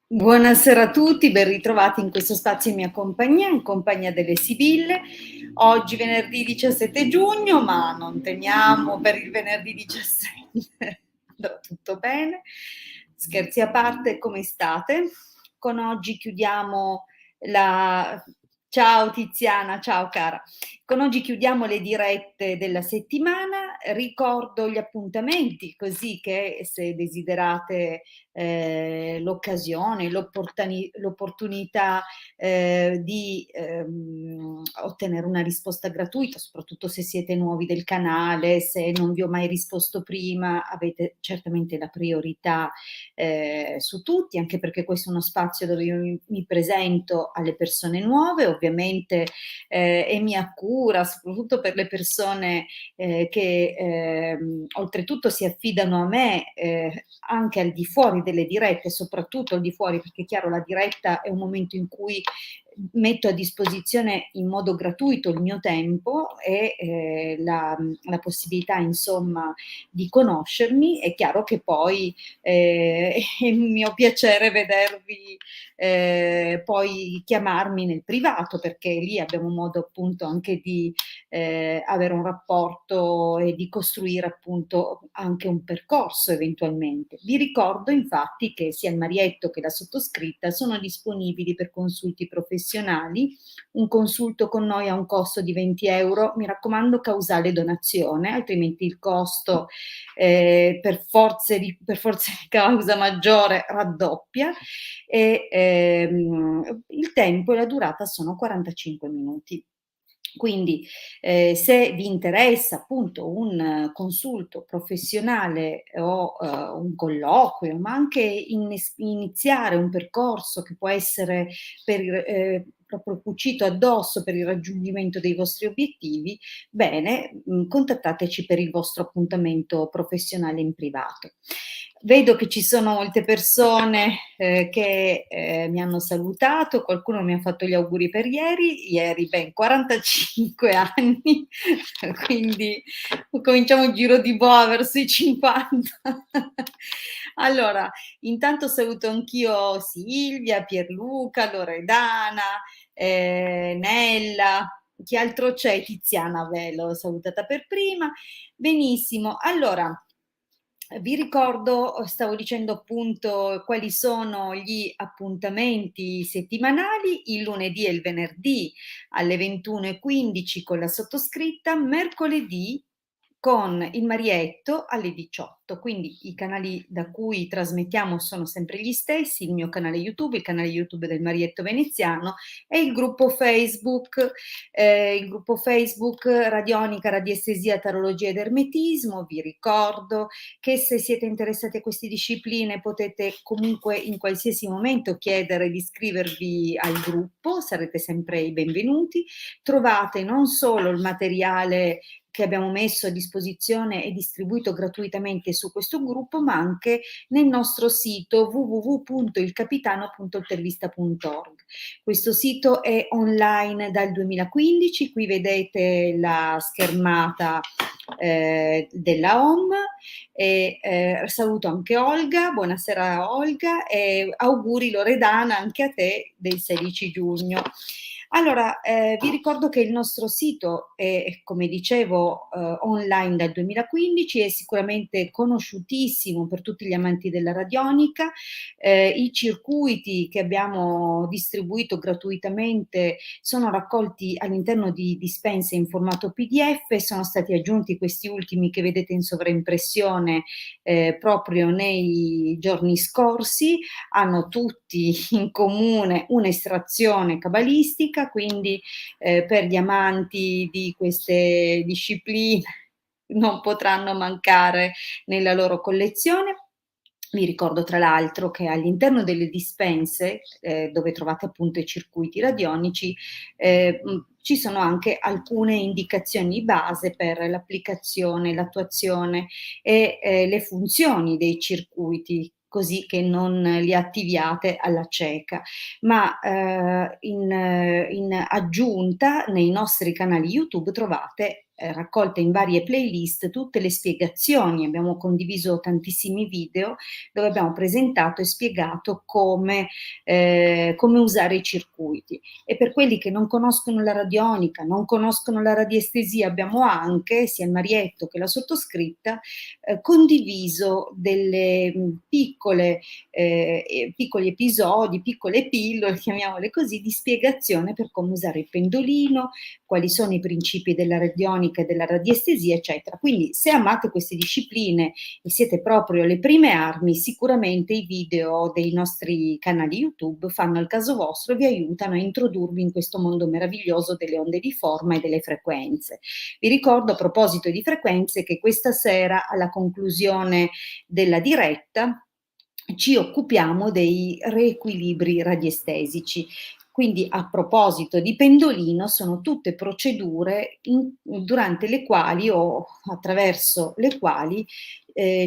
Buonasera a tutti, ben ritrovati in questo spazio in mia compagnia, in compagnia delle Sibille. Oggi venerdì 17 giugno, ma non temiamo per il venerdì 17, andrà tutto bene. Scherzi a parte, come state? Con oggi chiudiamo la... Ciao Tiziana, ciao cara. Con oggi chiudiamo le dirette della settimana, ricordo gli appuntamenti così che se desiderate l'occasione, l'opportunità di ottenere una risposta gratuita, soprattutto se siete nuovi del canale, se non vi ho mai risposto prima, avete certamente la priorità su tutti, anche perché questo è uno spazio dove io mi presento alle persone nuove, ovviamente, e mi accura, soprattutto per le persone che oltretutto si affidano a me anche al di fuori delle dirette, soprattutto al di fuori, perché è chiaro la diretta è un momento in cui metto a disposizione in modo gratuito il mio tempo e la possibilità insomma di conoscermi. È chiaro che poi è il mio piacere vedervi poi chiamarmi nel privato, perché lì abbiamo modo appunto anche di avere un rapporto e di costruire appunto anche un percorso eventualmente. Vi ricordo infatti che sia il Marietto che la sottoscritta sono disponibili per consulti professionali. Un consulto con noi ha un costo di 20 euro, mi raccomando causale donazione, altrimenti il costo per forza di causa maggiore raddoppia e il tempo e la durata sono 45 minuti. Quindi se vi interessa appunto un consulto professionale o un colloquio, ma anche iniziare un percorso che può essere proprio cucito addosso per il raggiungimento dei vostri obiettivi, bene, contattateci per il vostro appuntamento professionale in privato. Vedo che ci sono molte persone che mi hanno salutato, qualcuno mi ha fatto gli auguri per ieri ben 45 anni, quindi cominciamo il giro di boa verso i 50. Allora, intanto saluto anch'io Silvia, Pierluca, Loredana, Nella, chi altro c'è? Tiziana Velo, salutata per prima. Benissimo, allora vi ricordo, stavo dicendo appunto quali sono gli appuntamenti settimanali: il lunedì e il venerdì alle 21:15 con la sottoscritta, mercoledì con il Marietto alle 18. Quindi i canali da cui trasmettiamo sono sempre gli stessi: il mio canale YouTube, il canale YouTube del Marietto Veneziano e il gruppo Facebook Radionica, Radiestesia, Tarologia ed Ermetismo. Vi ricordo che se siete interessati a queste discipline potete comunque in qualsiasi momento chiedere di iscrivervi al gruppo, sarete sempre i benvenuti. Trovate non solo il materiale che abbiamo messo a disposizione e distribuito gratuitamente su questo gruppo, ma anche nel nostro sito www.ilcapitano.intervista.org. Questo sito è online dal 2015, qui vedete la schermata della home. Saluto anche Olga, buonasera Olga, e auguri Loredana anche a te del 16 giugno. Allora, vi ricordo che il nostro sito è, come dicevo, online dal 2015, è sicuramente conosciutissimo per tutti gli amanti della radionica. I circuiti che abbiamo distribuito gratuitamente sono raccolti all'interno di dispense in formato PDF e sono stati aggiunti questi ultimi che vedete in sovraimpressione proprio nei giorni scorsi. Hanno tutti in comune un'estrazione cabalistica, quindi per gli amanti di queste discipline non potranno mancare nella loro collezione. Vi ricordo tra l'altro che all'interno delle dispense, dove trovate appunto i circuiti radionici, ci sono anche alcune indicazioni base per l'applicazione, l'attuazione e le funzioni dei circuiti, così che non li attiviate alla cieca. Ma in aggiunta nei nostri canali YouTube trovate raccolte in varie playlist tutte le spiegazioni, abbiamo condiviso tantissimi video dove abbiamo presentato e spiegato come usare i circuiti. E per quelli che non conoscono la radionica, non conoscono la radiestesia, abbiamo anche, sia il Marietto che la sottoscritta, condiviso delle piccoli episodi, piccole pillole, chiamiamole così, di spiegazione per come usare il pendolino, quali sono i principi della radionica e della radiestesia, eccetera. Quindi se amate queste discipline e siete proprio alle prime armi, sicuramente i video dei nostri canali YouTube fanno il caso vostro e vi aiutano a introdurvi in questo mondo meraviglioso delle onde di forma e delle frequenze. Vi ricordo, a proposito di frequenze, che questa sera, alla conclusione della diretta, ci occupiamo dei reequilibri radiestesici. Quindi, a proposito di pendolino, sono tutte procedure durante le quali o attraverso le quali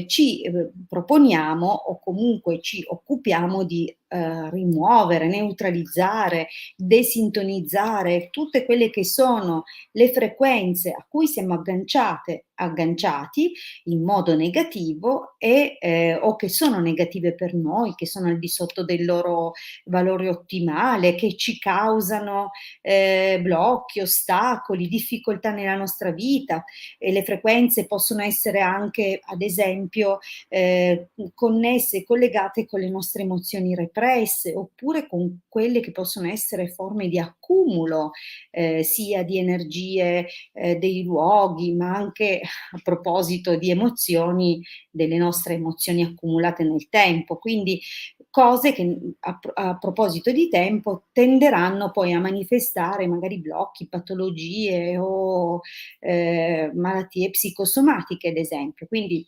ci proponiamo o comunque ci occupiamo di rimuovere, neutralizzare, desintonizzare tutte quelle che sono le frequenze a cui siamo agganciati in modo negativo o che sono negative per noi, che sono al di sotto del loro valore ottimale, che ci causano blocchi, ostacoli, difficoltà nella nostra vita. E le frequenze possono essere anche, ad esempio, connesse e collegate con le nostre emozioni represse, oppure con quelle che possono essere forme di accumulo sia di energie dei luoghi, ma anche, a proposito di emozioni, delle nostre emozioni accumulate nel tempo. Quindi cose che a proposito di tempo tenderanno poi a manifestare magari blocchi, patologie o malattie psicosomatiche, ad esempio. Quindi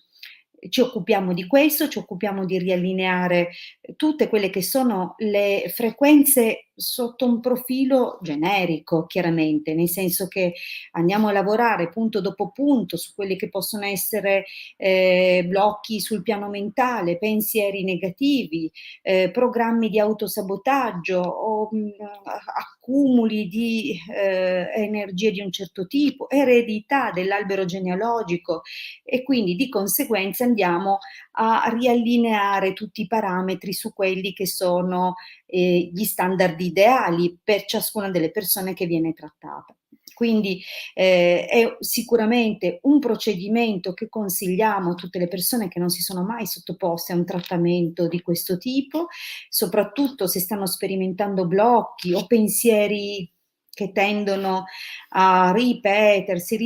ci occupiamo di questo, ci occupiamo di riallineare tutte quelle che sono le frequenze sotto un profilo generico, chiaramente, nel senso che andiamo a lavorare punto dopo punto su quelli che possono essere blocchi sul piano mentale, pensieri negativi, programmi di autosabotaggio o accumuli di energie di un certo tipo, eredità dell'albero genealogico, e quindi di conseguenza andiamo a riallineare tutti i parametri su quelli che sono gli standard ideali per ciascuna delle persone che viene trattata. Quindi è sicuramente un procedimento che consigliamo a tutte le persone che non si sono mai sottoposte a un trattamento di questo tipo, soprattutto se stanno sperimentando blocchi o pensieri che tendono a ripetersi,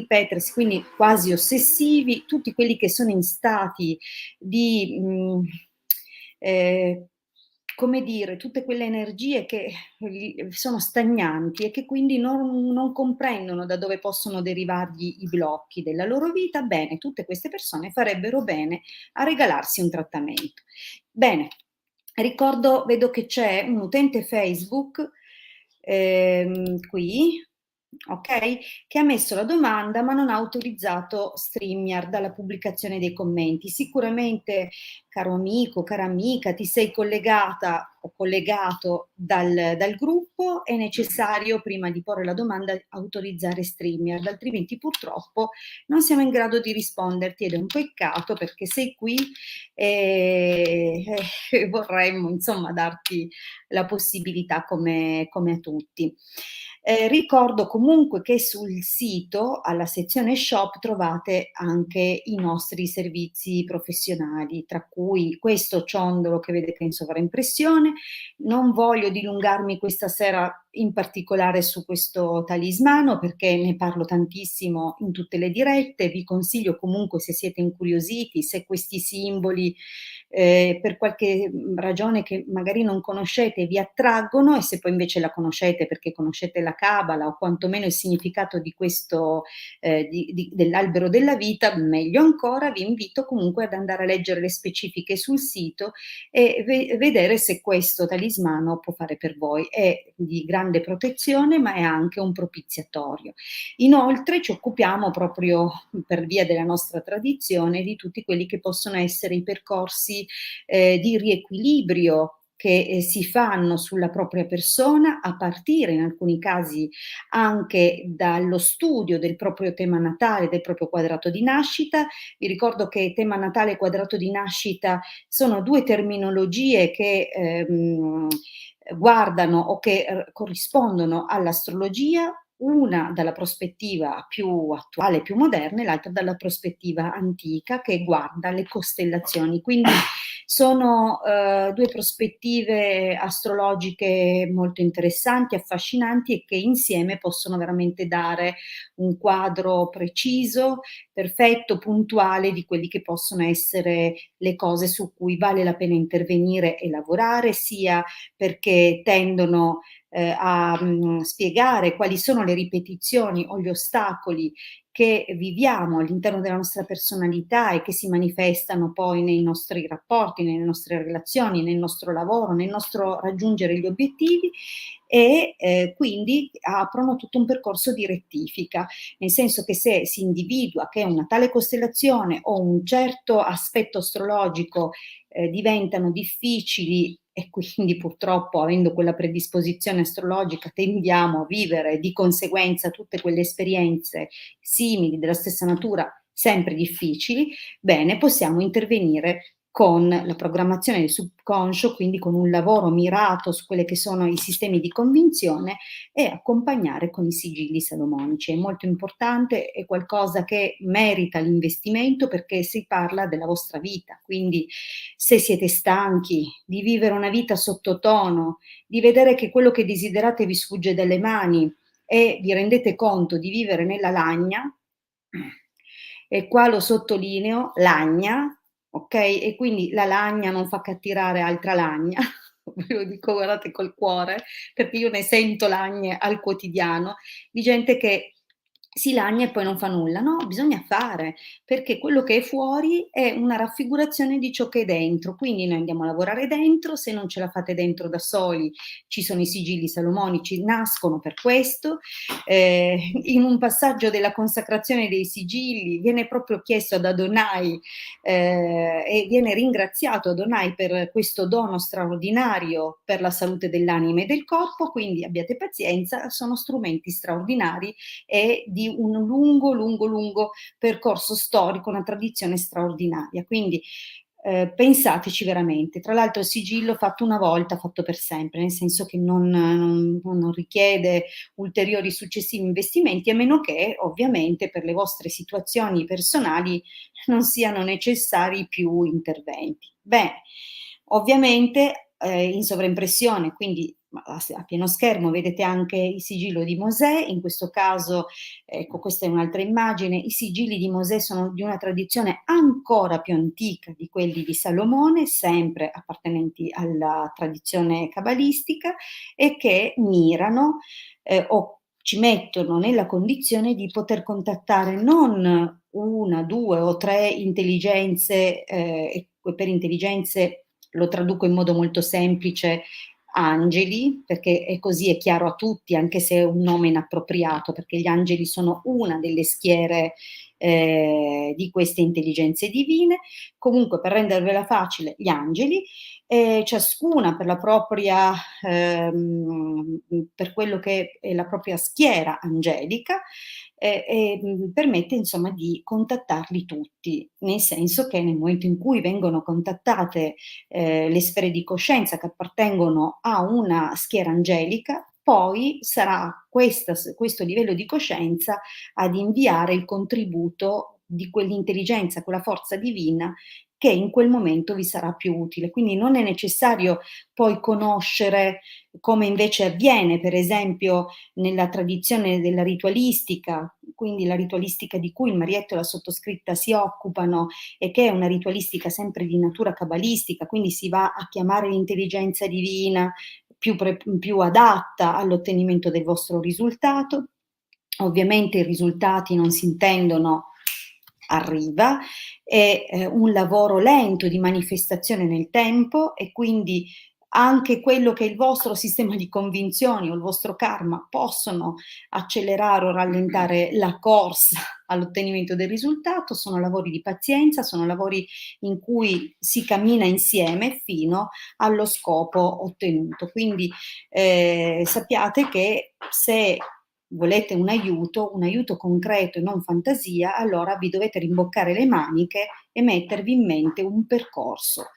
quindi quasi ossessivi, tutti quelli che sono in stati di come dire, tutte quelle energie che sono stagnanti e che quindi non comprendono da dove possono derivargli i blocchi della loro vita. Bene, tutte queste persone farebbero bene a regalarsi un trattamento. Bene, vedo che c'è un utente Facebook qui, ok, che ha messo la domanda ma non ha autorizzato StreamYard alla pubblicazione dei commenti. Sicuramente, caro amico, cara amica, ti sei collegata o collegato dal gruppo, è necessario prima di porre la domanda autorizzare StreamYard, altrimenti purtroppo non siamo in grado di risponderti ed è un peccato perché sei qui e vorremmo insomma darti la possibilità come a tutti. Ricordo comunque che sul sito, alla sezione shop, trovate anche i nostri servizi professionali, tra cui questo ciondolo che vedete in sovraimpressione. Non voglio dilungarmi questa sera in particolare su questo talismano perché ne parlo tantissimo in tutte le dirette. Vi consiglio comunque, se siete incuriositi, se questi simboli per qualche ragione che magari non conoscete vi attraggono, e se poi invece la conoscete perché conoscete la Cabala o quantomeno il significato di questo dell'albero della vita, meglio ancora, vi invito comunque ad andare a leggere le specifiche sul sito e vedere se questo talismano può fare per voi. È di grande protezione ma è anche un propiziatorio. Inoltre ci occupiamo, proprio per via della nostra tradizione, di tutti quelli che possono essere i percorsi di riequilibrio che si fanno sulla propria persona, a partire in alcuni casi anche dallo studio del proprio tema natale, del proprio quadrato di nascita. Vi ricordo che tema natale e quadrato di nascita sono 2 terminologie che, guardano o che corrispondono all'astrologia, una dalla prospettiva più attuale, più moderna, e l'altra dalla prospettiva antica che guarda le costellazioni. Quindi sono 2 prospettive astrologiche molto interessanti, affascinanti e che insieme possono veramente dare un quadro preciso, perfetto, puntuale di quelli che possono essere le cose su cui vale la pena intervenire e lavorare, sia perché tendono spiegare quali sono le ripetizioni o gli ostacoli che viviamo all'interno della nostra personalità e che si manifestano poi nei nostri rapporti, nelle nostre relazioni, nel nostro lavoro, nel nostro raggiungere gli obiettivi e quindi aprono tutto un percorso di rettifica, nel senso che se si individua che una tale costellazione o un certo aspetto astrologico diventano difficili e quindi purtroppo avendo quella predisposizione astrologica tendiamo a vivere di conseguenza tutte quelle esperienze simili, della stessa natura, sempre difficili, bene, possiamo intervenire con la programmazione del subconscio, quindi con un lavoro mirato su quelli che sono i sistemi di convinzione e accompagnare con i sigilli salomonici. È molto importante, è qualcosa che merita l'investimento perché si parla della vostra vita, quindi se siete stanchi di vivere una vita sottotono, di vedere che quello che desiderate vi sfugge dalle mani e vi rendete conto di vivere nella lagna, e qua lo sottolineo, lagna, ok? E quindi la lagna non fa cattirare altra lagna, ve lo dico guardate col cuore, perché io ne sento lagne al quotidiano, di gente che si lagna e poi non fa nulla. No, bisogna fare, perché quello che è fuori è una raffigurazione di ciò che è dentro. Quindi noi andiamo a lavorare dentro, se non ce la fate dentro da soli, ci sono i sigilli salomonici, nascono per questo. In un passaggio della consacrazione dei sigilli viene proprio chiesto ad Adonai e viene ringraziato Adonai per questo dono straordinario per la salute dell'anima e del corpo, quindi abbiate pazienza, sono strumenti straordinari e di un lungo, lungo, lungo percorso storico, una tradizione straordinaria. Quindi pensateci veramente. Tra l'altro il sigillo fatto una volta, fatto per sempre, nel senso che non richiede ulteriori successivi investimenti, a meno che ovviamente per le vostre situazioni personali non siano necessari più interventi. Bene, ovviamente in sovraimpressione, quindi a pieno schermo vedete anche il sigillo di Mosè, in questo caso, ecco questa è un'altra immagine, i sigilli di Mosè sono di una tradizione ancora più antica di quelli di Salomone, sempre appartenenti alla tradizione cabalistica e che mirano o ci mettono nella condizione di poter contattare non una, due o tre intelligenze, e per intelligenze lo traduco in modo molto semplice, angeli, perché è così è chiaro a tutti, anche se è un nome inappropriato, perché gli angeli sono una delle schiere di queste intelligenze divine. Comunque, per rendervela facile, gli angeli, ciascuna per la propria, per quello che è la propria schiera angelica, permette insomma di contattarli tutti, nel senso che nel momento in cui vengono contattate le sfere di coscienza che appartengono a una schiera angelica, poi sarà questo livello di coscienza ad inviare il contributo di quell'intelligenza, quella forza divina che in quel momento vi sarà più utile. Quindi non è necessario poi conoscere come invece avviene, per esempio, nella tradizione della ritualistica, quindi la ritualistica di cui il Marietto e la sottoscritta si occupano e che è una ritualistica sempre di natura cabalistica, quindi si va a chiamare l'intelligenza divina più adatta all'ottenimento del vostro risultato. Ovviamente i risultati non si intendono arriva, è un lavoro lento di manifestazione nel tempo e quindi anche quello che è il vostro sistema di convinzioni o il vostro karma possono accelerare o rallentare la corsa all'ottenimento del risultato, sono lavori di pazienza, sono lavori in cui si cammina insieme fino allo scopo ottenuto. Quindi sappiate che se volete un aiuto concreto e non fantasia, allora vi dovete rimboccare le maniche e mettervi in mente un percorso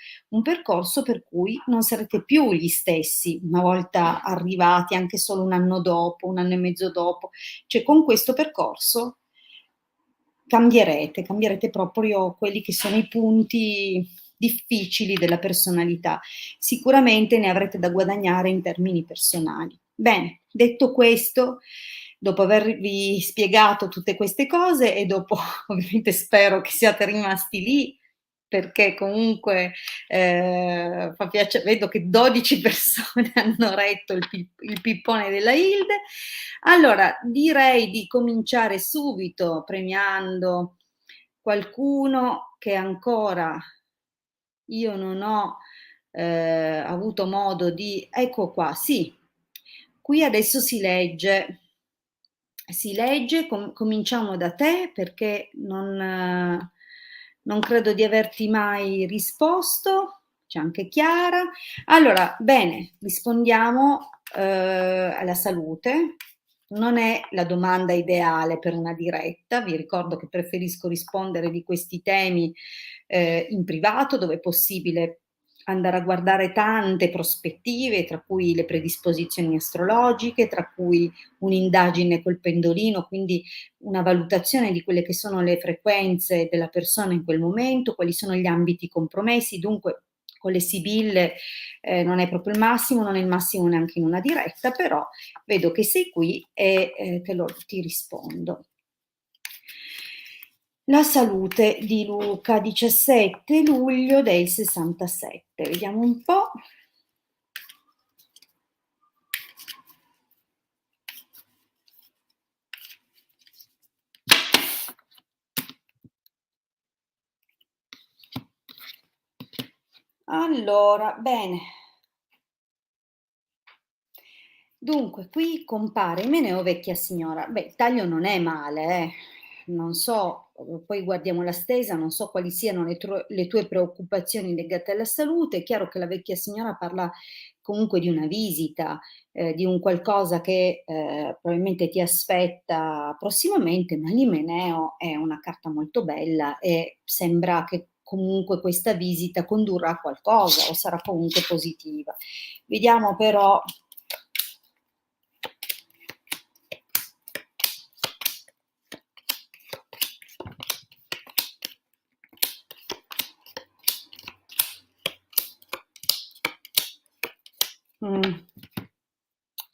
per cui non sarete più gli stessi una volta arrivati, anche solo un anno dopo, un anno e mezzo dopo. Cioè con questo percorso cambierete proprio quelli che sono i punti difficili della personalità. Sicuramente ne avrete da guadagnare in termini personali. Bene, detto questo, dopo avervi spiegato tutte queste cose e dopo ovviamente spero che siate rimasti lì perché comunque fa piace vedo che 12 persone hanno retto il pippone della Hilde. Allora, direi di cominciare subito premiando qualcuno che ancora io non ho avuto modo di ecco qua, sì, qui adesso si legge, cominciamo da te perché non credo di averti mai risposto, c'è anche Chiara. Allora, bene, rispondiamo alla salute. Non è la domanda ideale per una diretta, vi ricordo che preferisco rispondere di questi temi in privato, dove è possibile andare a guardare tante prospettive, tra cui le predisposizioni astrologiche, tra cui un'indagine col pendolino, quindi una valutazione di quelle che sono le frequenze della persona in quel momento, quali sono gli ambiti compromessi, dunque con le sibille non è proprio il massimo, non è il massimo neanche in una diretta, però vedo che sei qui e ti rispondo. La salute di Luca, 17 luglio del 67. Vediamo un po'. Allora, bene. Dunque, qui compare Imeneo vecchia signora. Beh, il taglio non è male, non so, poi guardiamo la stesa, non so quali siano le tue preoccupazioni legate alla salute. È chiaro che la vecchia signora parla comunque di una visita, di un qualcosa che probabilmente ti aspetta prossimamente, ma l'Imeneo è una carta molto bella e sembra che comunque questa visita condurrà a qualcosa o sarà comunque positiva. Vediamo però.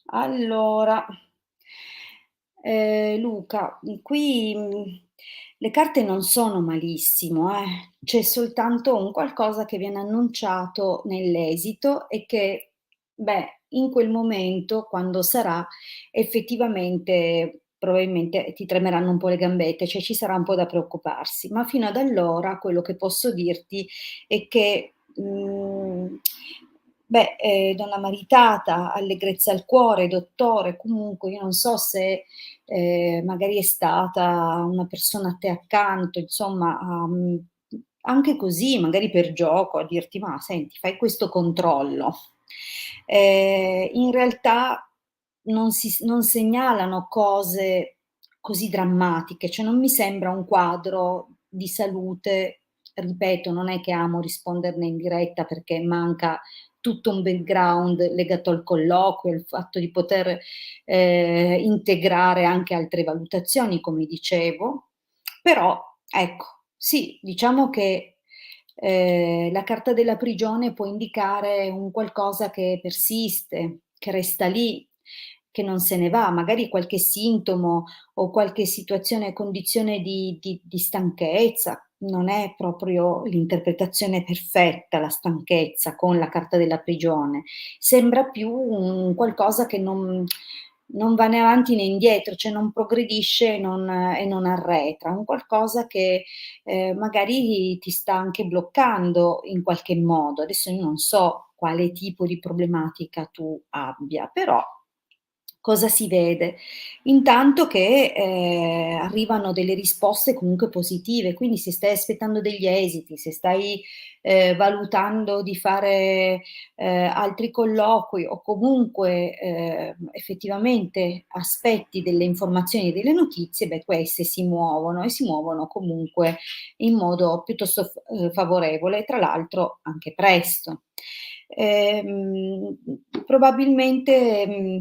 Allora, Luca, qui le carte non sono malissimo, c'è soltanto un qualcosa che viene annunciato nell'esito e che, beh, in quel momento, quando sarà, effettivamente probabilmente ti tremeranno un po' le gambette, cioè ci sarà un po' da preoccuparsi, ma fino ad allora quello che posso dirti è che beh, donna maritata, allegrezza al cuore, dottore, comunque io non so se magari è stata una persona a te accanto, insomma, anche così, magari per gioco, a dirti: "Ma senti, fai questo controllo". In realtà non segnalano cose così drammatiche, cioè non mi sembra un quadro di salute, ripeto, non è che amo risponderne in diretta perché manca tutto un background legato al colloquio, il fatto di poter integrare anche altre valutazioni, come dicevo, però ecco, sì, diciamo che la carta della prigione può indicare un qualcosa che persiste, che resta lì, che non se ne va, magari qualche sintomo o qualche situazione, condizione di stanchezza. Non è proprio l'interpretazione perfetta, la stanchezza con la carta della prigione. Sembra più un qualcosa che non va né avanti né indietro, cioè non progredisce e non arretra, un qualcosa che magari ti sta anche bloccando in qualche modo. Adesso io non so quale tipo di problematica tu abbia, però cosa si vede? Intanto che, arrivano delle risposte comunque positive, quindi se stai aspettando degli esiti, se stai, valutando di fare, altri colloqui o comunque, effettivamente aspetti delle informazioni e delle notizie, beh queste si muovono e si muovono comunque in modo piuttosto favorevole, tra l'altro anche presto. Ehm, probabilmente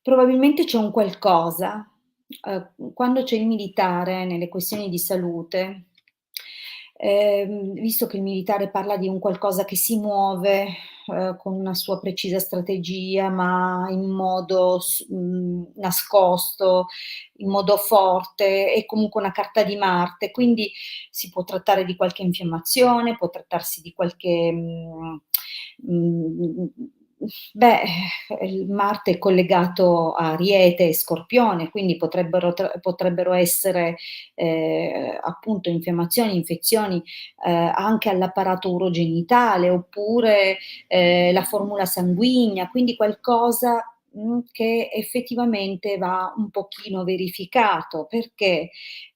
probabilmente c'è un qualcosa, quando c'è il militare nelle questioni di salute, visto che il militare parla di un qualcosa che si muove, con una sua precisa strategia, ma in modo nascosto, in modo forte, è comunque una carta di Marte, quindi si può trattare di qualche infiammazione, può trattarsi di qualche, mhmm, beh, il Marte è collegato a Ariete e Scorpione, quindi potrebbero essere, appunto infiammazioni, infezioni, anche all'apparato urogenitale, oppure, la formula sanguigna, quindi qualcosa, che effettivamente va un pochino verificato, perché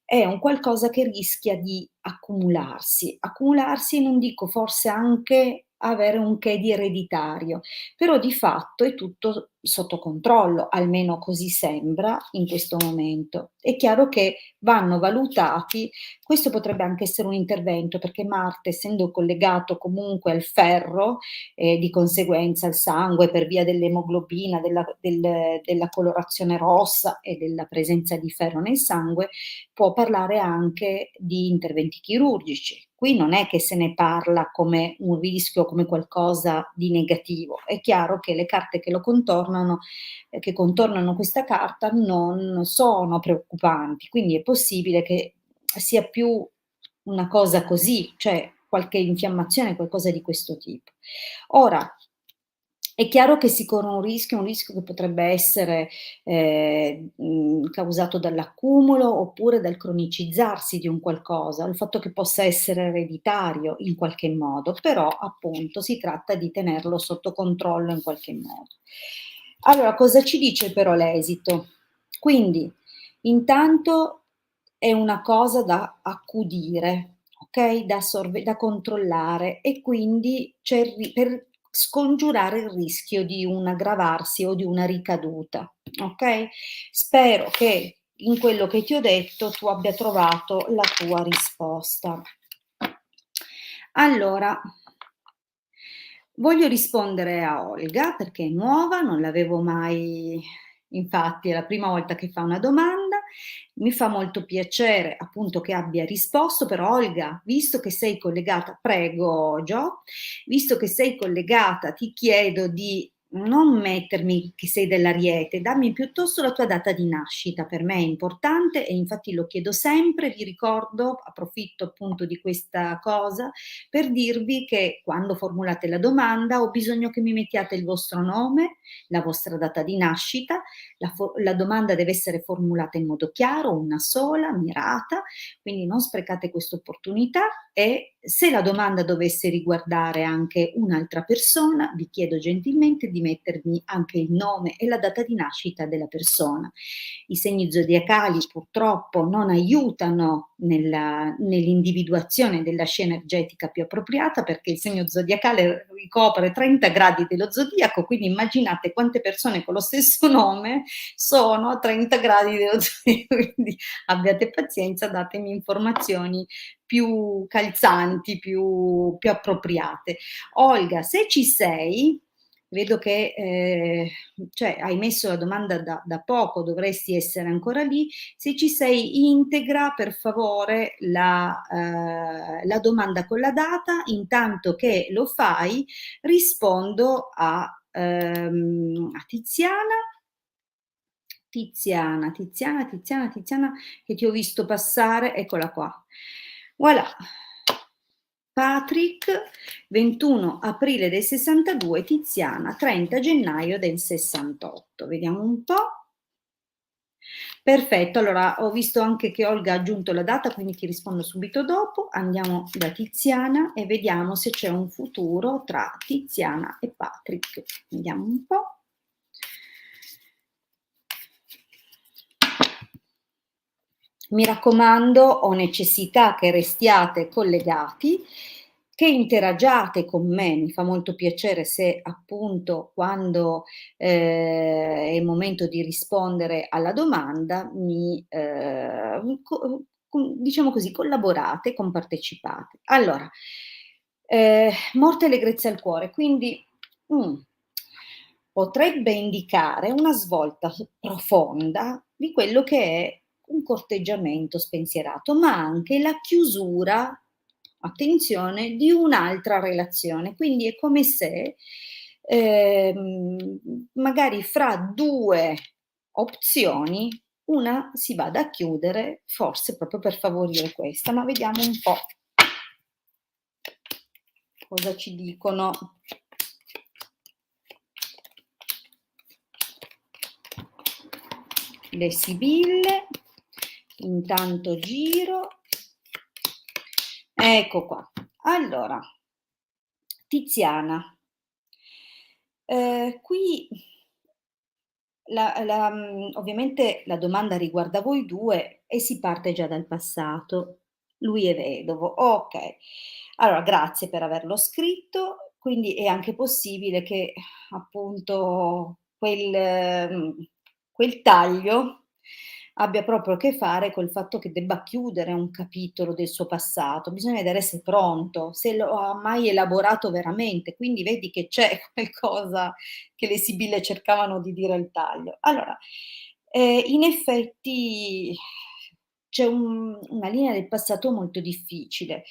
è un qualcosa che rischia di accumularsi. Accumularsi, non dico forse anche avere un che di ereditario, però di fatto è tutto sotto controllo, almeno così sembra in questo momento. È chiaro che vanno valutati, questo potrebbe anche essere un intervento, perché Marte, essendo collegato comunque al ferro, di conseguenza al sangue per via dell'emoglobina, della colorazione rossa e della presenza di ferro nel sangue, può parlare anche di interventi chirurgici. Qui non è che se ne parla come un rischio, come qualcosa di negativo. È chiaro che le carte che lo contornano che contornano questa carta non sono preoccupanti, quindi è possibile che sia più una cosa così, cioè qualche infiammazione, qualcosa di questo tipo. Ora, è chiaro che si corre un rischio che potrebbe essere, causato dall'accumulo oppure dal cronicizzarsi di un qualcosa, il fatto che possa essere ereditario in qualche modo, però appunto si tratta di tenerlo sotto controllo in qualche modo. Allora, cosa ci dice però l'esito? Quindi, intanto è una cosa da accudire, okay, da controllare e quindi c'è per scongiurare il rischio di un aggravarsi o di una ricaduta, okay? Spero che in quello che ti ho detto tu abbia trovato la tua risposta. Allora, voglio rispondere a Olga perché è nuova, non l'avevo mai, infatti è la prima volta che fa una domanda. Mi fa molto piacere appunto che abbia risposto, però Olga, visto che sei collegata, prego Gio, visto che sei collegata, ti chiedo di non mettermi che sei dell'Ariete, dammi piuttosto la tua data di nascita, per me è importante e infatti lo chiedo sempre, vi ricordo, approfitto appunto di questa cosa per dirvi che quando formulate la domanda ho bisogno che mi mettiate il vostro nome, la vostra data di nascita, la domanda deve essere formulata in modo chiaro, una sola, mirata, quindi non sprecate questa opportunità e se la domanda dovesse riguardare anche un'altra persona, vi chiedo gentilmente di mettermi anche il nome e la data di nascita della persona. I segni zodiacali purtroppo non aiutano nell'individuazione della scia energetica più appropriata perché il segno zodiacale ricopre 30 gradi dello zodiaco, quindi immaginate quante persone con lo stesso nome sono a 30 gradi dello zodiaco, quindi abbiate pazienza, datemi informazioni più calzanti, più appropriate. Olga, se ci sei, vedo che cioè, hai messo la domanda da poco, dovresti essere ancora lì. Se ci sei, integra per favore la domanda con la data. Intanto che lo fai, rispondo a Tiziana. Tiziana, che ti ho visto passare, eccola qua. Voilà. Patrick, 21 aprile del 62, Tiziana, 30 gennaio del 68. Vediamo un po'. Perfetto, allora ho visto anche che Olga ha aggiunto la data, quindi ti rispondo subito dopo. Andiamo da Tiziana e vediamo se c'è un futuro tra Tiziana e Patrick. Vediamo un po'. Mi raccomando, ho necessità che restiate collegati, che interagiate con me, mi fa molto piacere se appunto quando è il momento di rispondere alla domanda diciamo così, collaborate, compartecipate. Allora, morte e allegrezza al cuore, quindi mm, potrebbe indicare una svolta profonda di quello che è un corteggiamento spensierato, ma anche la chiusura, attenzione, di un'altra relazione. Quindi è come se magari fra due opzioni una si vada a chiudere, forse proprio per favorire questa, ma vediamo un po' cosa ci dicono. Le sibille, intanto giro, ecco qua. Allora, Tiziana, qui ovviamente la domanda riguarda voi due e si parte già dal passato. Lui è vedovo, okay. Allora grazie per averlo scritto, quindi è anche possibile che appunto quel taglio abbia proprio a che fare col fatto che debba chiudere un capitolo del suo passato. Bisogna vedere se è pronto, se lo ha mai elaborato veramente, quindi vedi che c'è qualcosa che le sibille cercavano di dire al taglio. Allora, in effetti c'è una linea del passato molto difficile,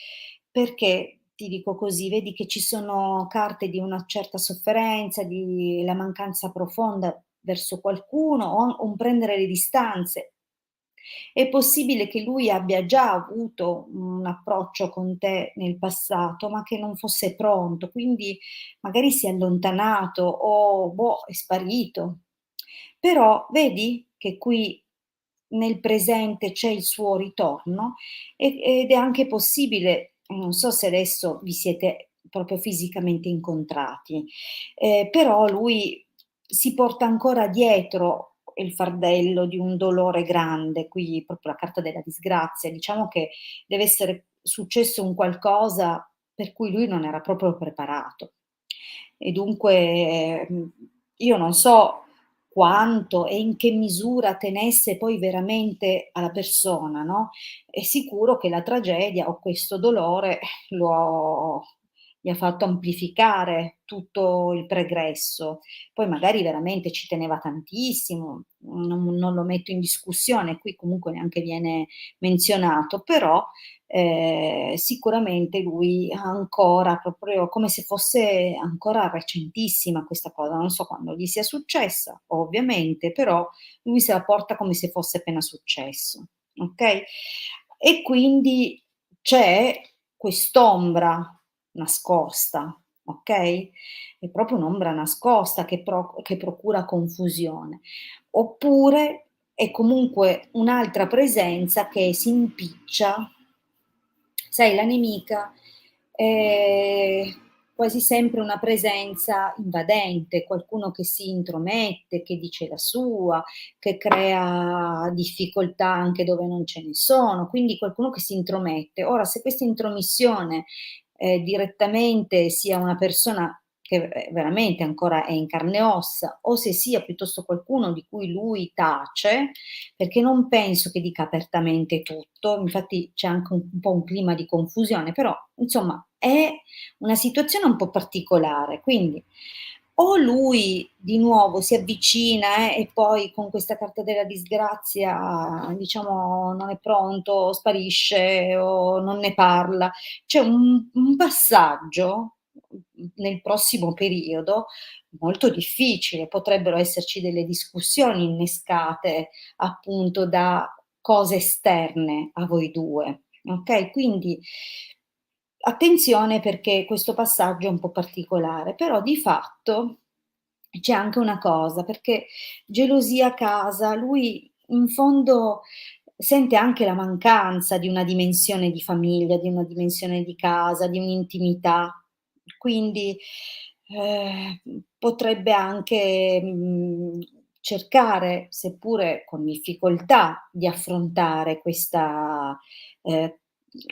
perché ti dico così, vedi che ci sono carte di una certa sofferenza, di la mancanza profonda verso qualcuno o un prendere le distanze. È possibile che lui abbia già avuto un approccio con te nel passato, ma che non fosse pronto, quindi magari si è allontanato o boh, è sparito. Però vedi che qui nel presente c'è il suo ritorno ed è anche possibile, non so se adesso vi siete proprio fisicamente incontrati, però lui si porta ancora dietro il fardello di un dolore grande, qui proprio la carta della disgrazia. Diciamo che deve essere successo un qualcosa per cui lui non era proprio preparato. E dunque, io non so quanto e in che misura tenesse poi veramente alla persona, no, è sicuro che la tragedia o questo dolore lo gli ha fatto amplificare tutto il pregresso. Poi magari veramente ci teneva tantissimo, non lo metto in discussione, qui comunque neanche viene menzionato, però sicuramente lui ha ancora proprio come se fosse ancora recentissima questa cosa, non so quando gli sia successa, ovviamente, però lui se la porta come se fosse appena successo, okay? E quindi c'è quest'ombra nascosta, okay? È proprio un'ombra nascosta che procura confusione. Oppure è comunque un'altra presenza che si impiccia. Sai, la nemica è quasi sempre una presenza invadente, qualcuno che si intromette, che dice la sua, che crea difficoltà anche dove non ce ne sono, quindi qualcuno che si intromette. Ora, se questa intromissione direttamente sia una persona che veramente ancora è in carne e ossa, o se sia piuttosto qualcuno di cui lui tace, perché non penso che dica apertamente tutto, infatti c'è anche un po' un clima di confusione, però insomma è una situazione un po' particolare, quindi o lui di nuovo si avvicina, e poi con questa carta della disgrazia, diciamo, non è pronto, sparisce o non ne parla. C'è un passaggio, nel prossimo periodo molto difficile, potrebbero esserci delle discussioni innescate appunto da cose esterne a voi 2, okay, quindi attenzione perché questo passaggio è un po' particolare, però di fatto c'è anche una cosa, perché gelosia a casa, lui in fondo sente anche la mancanza di una dimensione di famiglia, di una dimensione di casa, di un'intimità. Quindi, potrebbe anche, cercare, seppure con difficoltà, di affrontare ehm,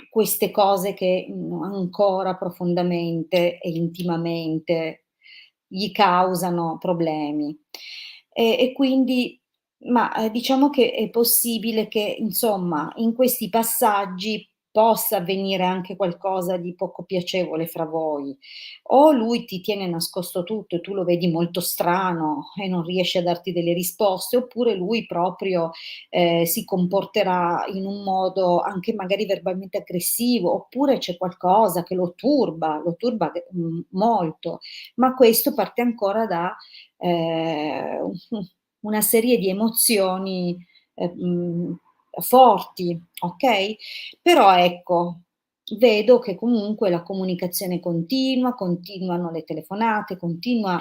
queste cose che, ancora profondamente e intimamente gli causano problemi. E quindi diciamo che è possibile che, insomma, in questi passaggi possa avvenire anche qualcosa di poco piacevole fra voi. O lui ti tiene nascosto tutto e tu lo vedi molto strano e non riesce a darti delle risposte, oppure lui proprio, si comporterà in un modo anche magari verbalmente aggressivo, oppure c'è qualcosa che lo turba molto. Ma questo parte ancora da, una serie di emozioni, forti, okay? Però ecco, vedo che comunque la comunicazione continua, continuano le telefonate, continua,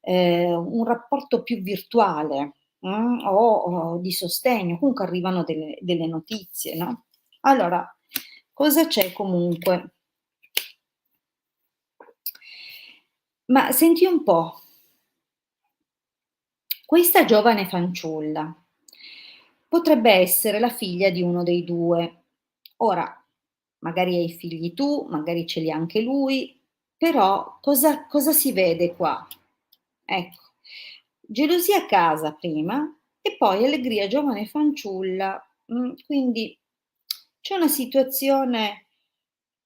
un rapporto più virtuale, o di sostegno, comunque arrivano delle notizie, no. Allora, cosa c'è comunque? Ma senti un po', questa giovane fanciulla potrebbe essere la figlia di uno dei 2. Ora, magari hai figli tu, magari ce li ha anche lui, però cosa si vede qua? Ecco, gelosia a casa prima e poi allegria giovane fanciulla, quindi c'è una situazione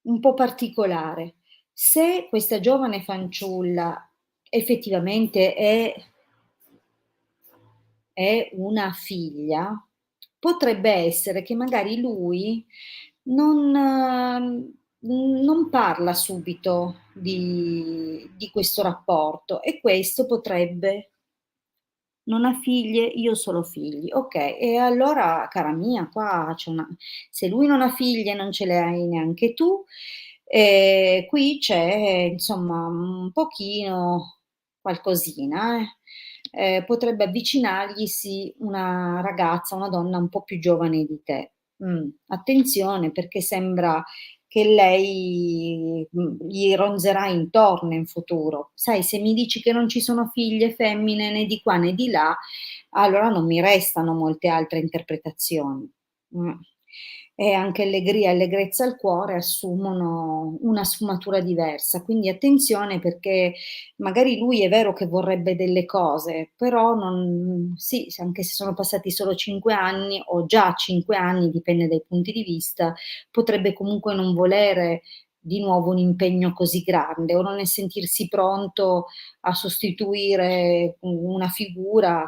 un po' particolare. Se questa giovane fanciulla effettivamente è una figlia, potrebbe essere che magari lui non parla subito di questo rapporto e questo potrebbe non ha figlie, io ho solo figli. Okay, e allora cara mia qua c'è una se lui non ha figlie non ce le hai neanche tu, qui c'è insomma un pochino qualcosina, eh. Potrebbe avvicinarglisi una ragazza, una donna un po' più giovane di te. Attenzione perché sembra che lei, gli ronzerà intorno in futuro. Sai, se mi dici che non ci sono figlie femmine né di qua né di là, allora non mi restano molte altre interpretazioni. Mh. E anche allegria e allegrezza al cuore assumono una sfumatura diversa, quindi attenzione perché magari lui è vero che vorrebbe delle cose, però non sì, s anche se sono passati solo 5 anni o già 5 anni, dipende dai punti di vista, potrebbe comunque non volere di nuovo un impegno così grande o non e sentirsi pronto a sostituire una figura,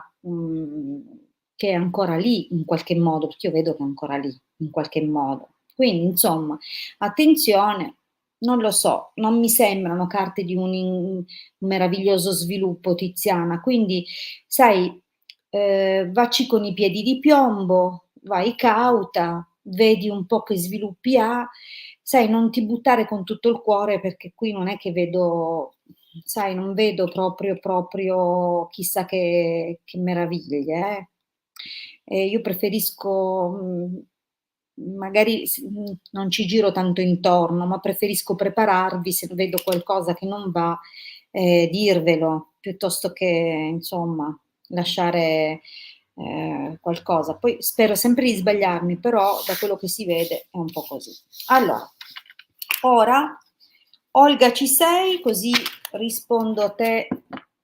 che è ancora lì in qualche modo, perché io vedo che è ancora lì in qualche modo. Quindi insomma, attenzione, non lo so, non mi sembrano carte di un meraviglioso sviluppo, Tiziana, quindi sai, vacci con i piedi di piombo, vai cauta, vedi un po' che sviluppi ha, sai non ti buttare con tutto il cuore perché qui non è che vedo sai, non vedo proprio chissà che meraviglie, eh. Io preferisco, magari non ci giro tanto intorno, ma preferisco prepararvi se vedo qualcosa che non va, dirvelo, piuttosto che insomma lasciare, qualcosa. Poi spero sempre di sbagliarmi, però da quello che si vede è un po' così. Allora, ora Olga ci sei? Così rispondo a te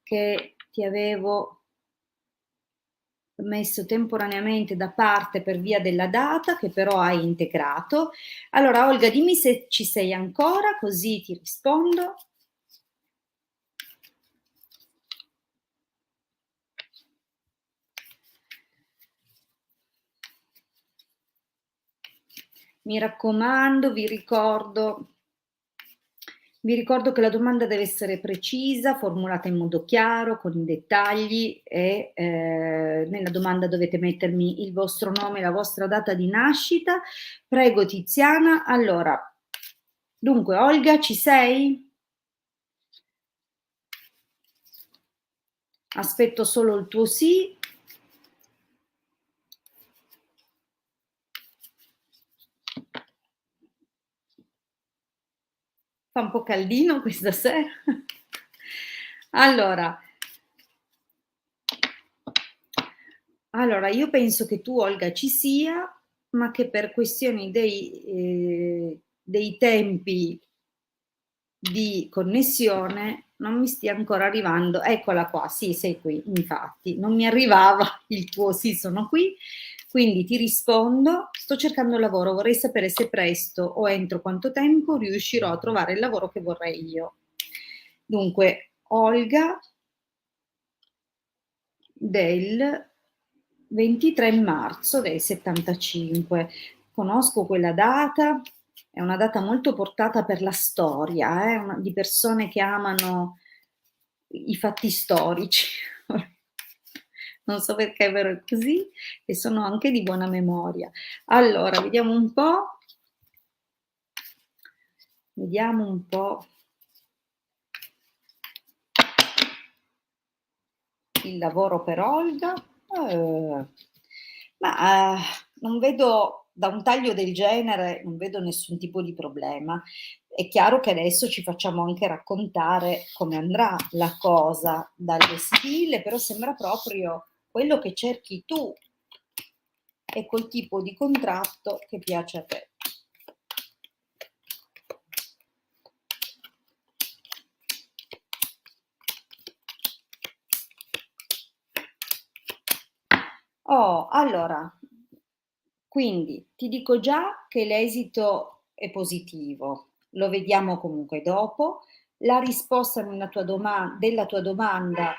che ti avevo messo temporaneamente da parte per via della data, che però hai integrato. Allora Olga, dimmi se ci sei ancora, così ti rispondo. Mi raccomando, vi ricordo che la domanda deve essere precisa, formulata in modo chiaro, con i dettagli e nella domanda dovete mettermi il vostro nome e la vostra data di nascita. Prego Tiziana. Allora, dunque Olga, ci sei? Aspetto solo il tuo sì. Fa un po' caldino questa sera? Allora allora io penso che tu Olga ci sia, ma che per questioni dei tempi di connessione non mi stia ancora arrivando. Eccola qua, sì, sei qui, infatti, non mi arrivava il tuo "sì, sono qui", quindi ti rispondo: sto cercando lavoro, vorrei sapere se presto o entro quanto tempo riuscirò a trovare il lavoro che vorrei io. Dunque, Olga del 23 marzo del 75. Conosco quella data, è una data molto portata per la storia, una di persone che amano i fatti storici. Non so perché, però è così e sono anche di buona memoria. Allora, vediamo un po' il lavoro per Olga. Uhm, ma, non vedo da un taglio del genere, non vedo nessun tipo di problema. È chiaro che adesso ci facciamo anche raccontare come andrà la cosa dal vessilile, però sembra proprio quello che cerchi tu e col tipo di contratto che piace a te. Oh, allora, quindi ti dico già che l'esito è positivo, lo vediamo comunque dopo. La risposta della tua domanda,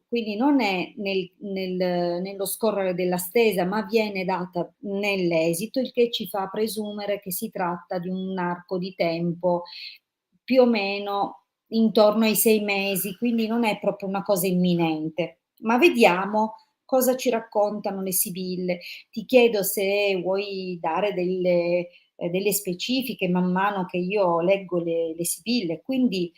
quindi non è nello scorrere della stesa, ma viene data nell'esito, il che ci fa presumere che si tratta di un arco di tempo più o meno intorno ai 6 mesi, quindi non è proprio una cosa imminente. Ma vediamo cosa ci raccontano le sibille. Ti chiedo se vuoi dare delle specifiche man mano che io leggo le sibille, quindi,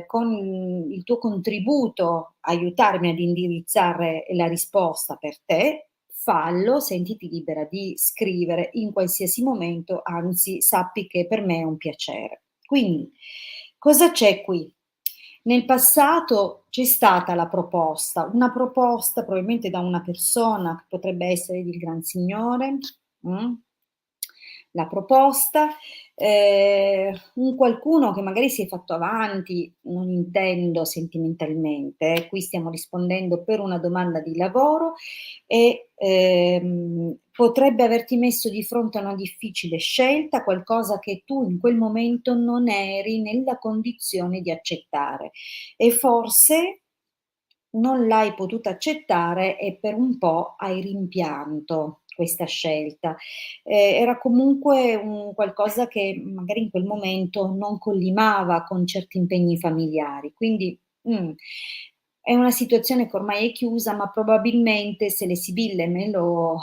con il tuo contributo aiutarmi ad indirizzare la risposta per te, fallo, sentiti libera di scrivere in qualsiasi momento, anzi sappi che per me è un piacere. Quindi, cosa c'è qui? Nel passato c'è stata la proposta, una proposta probabilmente da una persona che potrebbe essere il Gran Signore, mh? La proposta, un qualcuno che magari si è fatto avanti, non intendo sentimentalmente, qui stiamo rispondendo per una domanda di lavoro e, potrebbe averti messo di fronte a una difficile scelta, qualcosa che tu in quel momento non eri nella condizione di accettare e forse non l'hai potuta accettare e per un po' hai rimpianto questa scelta. Era comunque un qualcosa che magari in quel momento non collimava con certi impegni familiari. Quindi, è una situazione che ormai è chiusa, ma probabilmente se le sibille me lo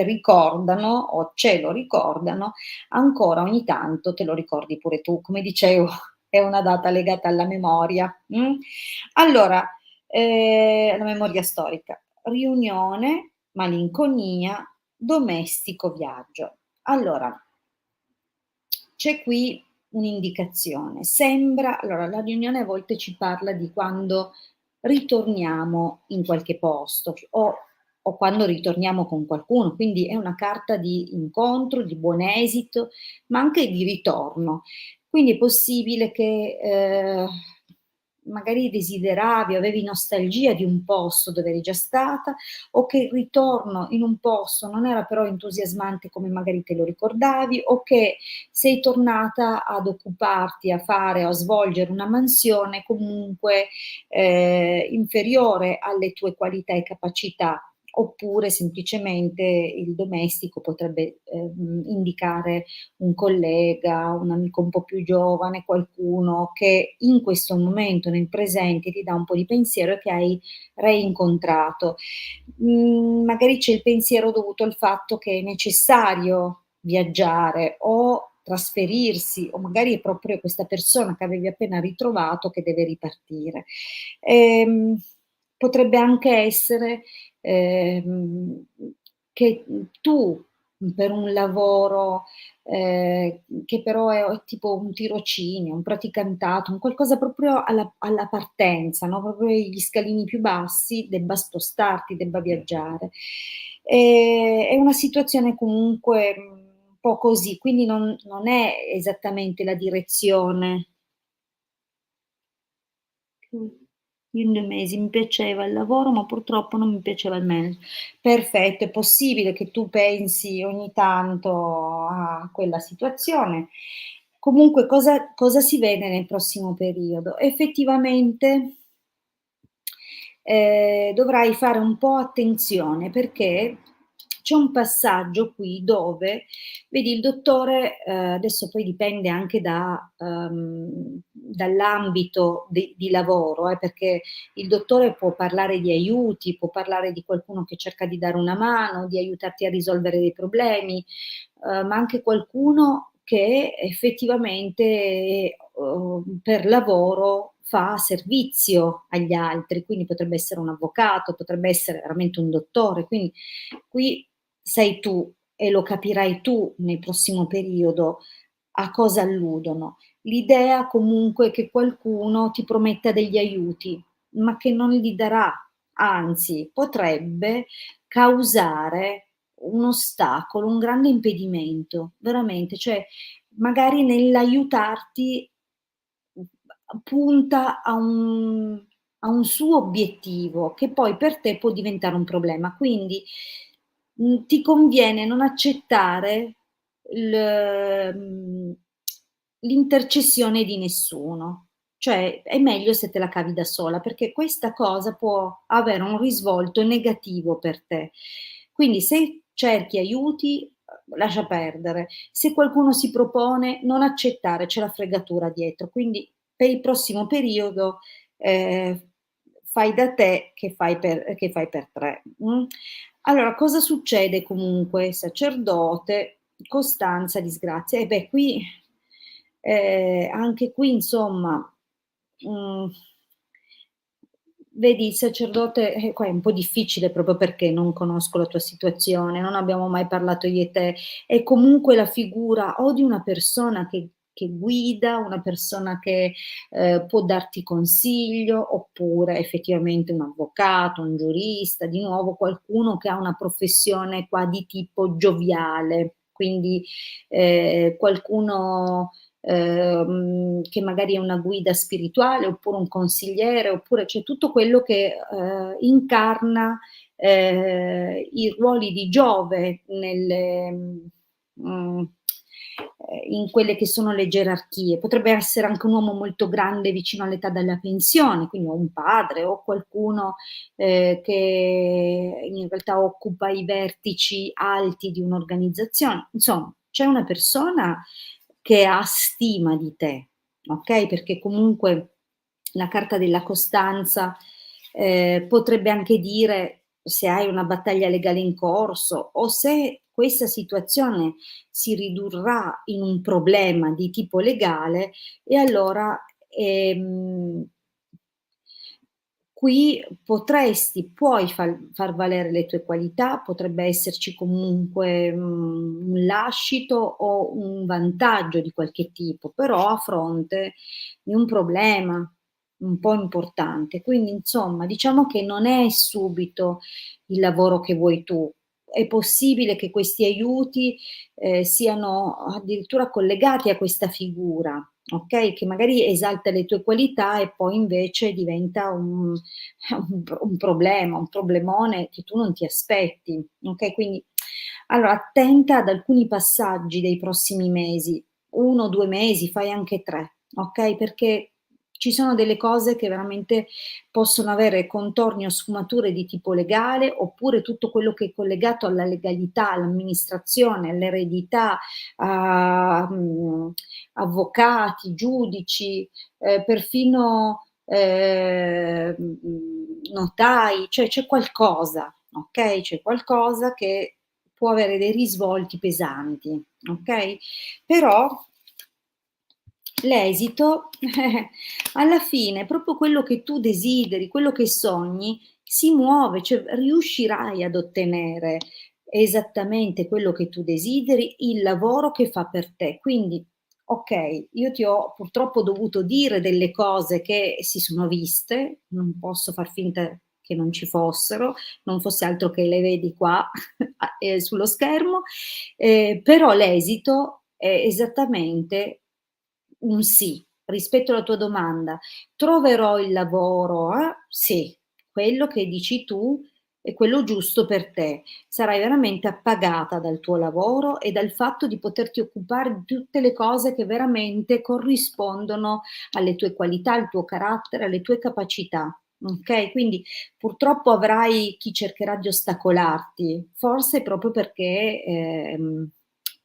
ricordano o ce lo ricordano, ancora ogni tanto te lo ricordi pure tu. Come dicevo, è una data legata alla memoria, Allora, la memoria storica. Riunione, malinconia, domestico, viaggio. Allora, c'è qui un'indicazione. Sembra allora la riunione a volte ci parla di quando ritorniamo in qualche posto o quando ritorniamo con qualcuno, quindi è una carta di incontro, di buon esito, ma anche di ritorno. Quindi è possibile che, magari desideravi o avevi nostalgia di un posto dove eri già stata o che il ritorno in un posto non era però entusiasmante come magari te lo ricordavi o che sei tornata ad occuparti, a fare o a svolgere una mansione comunque, inferiore alle tue qualità e capacità. Oppure semplicemente il domestico potrebbe, indicare un collega, un amico un po' più giovane, qualcuno che in questo momento, nel presente, ti dà un po' di pensiero e che hai reincontrato. Magari c'è il pensiero dovuto al fatto che è necessario viaggiare o trasferirsi o magari è proprio questa persona che avevi appena ritrovato che deve ripartire. Potrebbe anche essere, che, tu per un lavoro che però è tipo un tirocinio, un praticantato, un qualcosa proprio alla partenza, no, proprio gli scalini più bassi, debba spostarti, debba viaggiare. È una situazione comunque, un po' così, quindi non è esattamente la direzione. In 2 mesi mi piaceva il lavoro, ma purtroppo non mi piaceva il perfetto, è possibile che tu pensi ogni tanto a quella situazione. Comunque cosa si vede nel prossimo periodo? Effettivamente, dovrai fare un po' attenzione perché c'è un passaggio qui dove vedi il dottore, adesso poi dipende anche dall'ambito di lavoro, perché il dottore può parlare di aiuti, può parlare di qualcuno che cerca di dare una mano, di aiutarti a risolvere dei problemi, ma anche qualcuno che effettivamente, per lavoro fa servizio agli altri, quindi potrebbe essere un avvocato, potrebbe essere veramente un dottore, quindi qui sei tu e lo capirai tu nel prossimo periodo a cosa alludono. L'idea comunque è che qualcuno ti prometta degli aiuti, ma che non li darà, anzi potrebbe causare un ostacolo, un grande impedimento, veramente, cioè magari nell'aiutarti punta a un suo obiettivo che poi per te può diventare un problema. Quindi, ti conviene non accettare l l'intercessione di nessuno. Cioè, è meglio se te la cavi da sola, perché questa cosa può avere un risvolto negativo per te. Quindi se cerchi aiuti, lascia perdere. Se qualcuno si propone, non accettare, c'è la fregatura dietro. Quindi per il prossimo periodo, ehm, fai da te che fai per 3. Allora, cosa succede comunque? Sacerdote, costanza, disgrazia. E beh, qui anche qui insomma, mhmm, vedi il sacerdote qua è un po' difficile proprio perché non conosco la tua situazione, non abbiamo mai parlato io e te. È comunque la figura o di una persona che guida, una persona che, può darti consiglio, oppure effettivamente un avvocato, un giurista, di nuovo qualcuno che ha una professione qua di tipo gioviale, quindi, qualcuno che magari è una guida spirituale, oppure un consigliere, oppure c'è tutto quello che, incarna, i ruoli di Giove in quelle che sono le gerarchie. Potrebbe essere anche un uomo molto grande vicino all'età della pensione, quindi o un padre o qualcuno, che in realtà occupa i vertici alti di un'organizzazione. Insomma, c'è una persona che ha stima di te, okay, perché comunque la carta della costanza, potrebbe anche dire se hai una battaglia legale in corso o se questa situazione si ridurrà in un problema di tipo legale e allora, qui puoi far valere le tue qualità, potrebbe esserci comunque, un lascito o un vantaggio di qualche tipo, però a fronte di un problema un po' importante. Quindi insomma, diciamo che non è subito il lavoro che vuoi tu. È possibile che questi aiuti, siano addirittura collegati a questa figura, okay, che magari esalta le tue qualità e poi invece diventa un problema, un problemone che tu non ti aspetti, okay, quindi allora attenta ad alcuni passaggi dei prossimi mesi, 1 o 2 mesi, fai anche 3, okay, perché ci sono delle cose che veramente possono avere contorni o sfumature di tipo legale, oppure tutto quello che è collegato alla legalità, all'amministrazione, all'eredità, a, avvocati, giudici, perfino, notai, cioè c'è qualcosa, okay, c'è qualcosa che può avere dei risvolti pesanti, okay, però l'esito alla fine, proprio quello che tu desideri, quello che sogni, si muove, cioè riuscirai ad ottenere. esattamente quello che tu desideri, il lavoro che fa per te. Quindi, okay, io ti ho purtroppo dovuto dire delle cose che si sono viste, non posso far finta che non ci fossero, non fosse altro che le vedi qua sullo schermo, però l'esito è esattamente un sì. Rispetto alla tua domanda, troverò il lavoro, sì, quello che dici tu è quello giusto per te. Sarai veramente appagata dal tuo lavoro e dal fatto di poterti occupare di tutte le cose che veramente corrispondono alle tue qualità, al tuo carattere, alle tue capacità. Okay? Quindi purtroppo avrai chi cercherà di ostacolarti, forse proprio perché,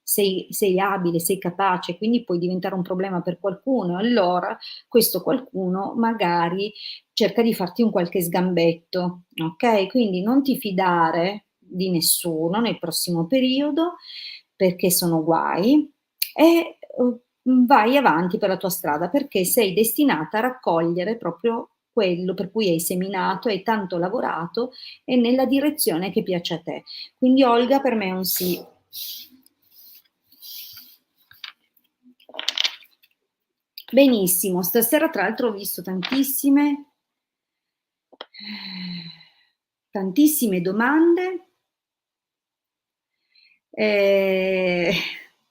sei abile, sei capace, quindi puoi diventare un problema per qualcuno, allora questo qualcuno magari cerca di farti un qualche sgambetto, okay, quindi non ti fidare di nessuno nel prossimo periodo, perché sono guai e, vai avanti per la tua strada, perché sei destinata a raccogliere proprio quello per cui hai seminato, hai tanto lavorato e nella direzione che piace a te. Quindi Olga per me è un sì. Benissimo, stasera tra l'altro ho visto tantissime domande, ehm,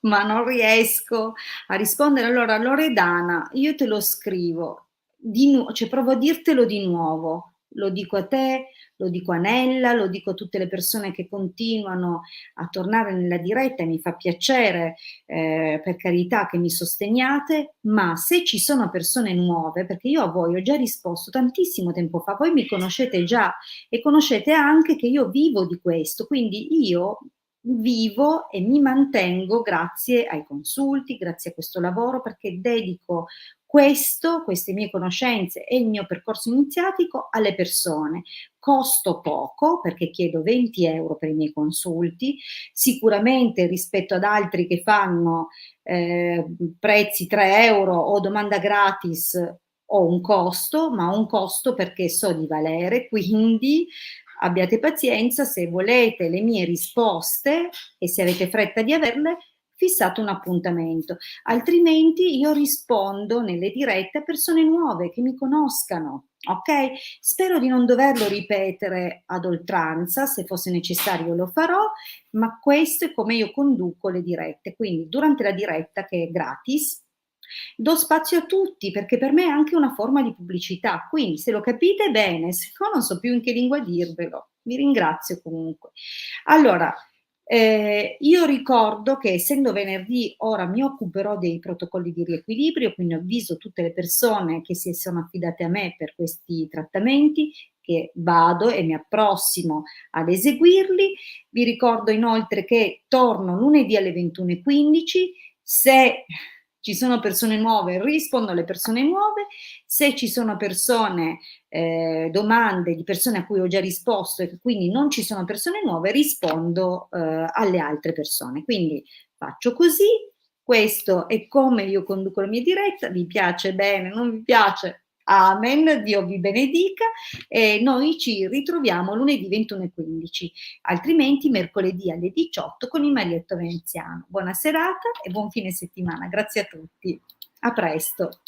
ma non riesco a rispondere. Allora Loredana, io te lo scrivo, cioè provo a dirtelo di nuovo, lo dico a te, lo dico a Nella, lo dico a tutte le persone che continuano a tornare nella diretta e mi fa piacere, per carità che mi sosteniate, ma se ci sono persone nuove, perché io a voi ho già risposto tantissimo tempo fa, voi mi conoscete già e conoscete anche che io vivo di questo, quindi io vivo e mi mantengo grazie ai consulti, grazie a questo lavoro, perché dedico queste mie conoscenze e il mio percorso iniziatico alle persone. Costo poco perché chiedo 20 € per i miei consulti, sicuramente rispetto ad altri che fanno prezzi 3 € o domanda gratis ho un costo, ma ho un costo perché so di valere, quindi abbiate pazienza, se volete le mie risposte e se avete fretta di averle, fissate un appuntamento, altrimenti io rispondo nelle dirette a persone nuove che mi conoscano, ok? Spero di non doverlo ripetere ad oltranza, se fosse necessario lo farò, ma questo è come io conduco le dirette, quindi durante la diretta che è gratis, do spazio a tutti perché per me è anche una forma di pubblicità, quindi se lo capite bene, se no non so più in che lingua dirvelo. Vi ringrazio comunque. Allora, io ricordo che essendo venerdì ora mi occuperò dei protocolli di riequilibrio, quindi avviso tutte le persone che si sono affidate a me per questi trattamenti che vado e mi approssimo ad eseguirli. Vi ricordo inoltre che torno lunedì alle 21:15. Se ci sono persone nuove, rispondo alle persone nuove, se ci sono persone, domande di persone a cui ho già risposto e quindi non ci sono persone nuove, rispondo alle altre persone. Quindi faccio così, questo è come io conduco la mia diretta, vi piace bene, non vi piace? Amen, Dio vi benedica e noi ci ritroviamo lunedì 21:15, altrimenti mercoledì alle 18 con il Marietto Veneziano. Buona serata e buon fine settimana. Grazie a tutti. A presto.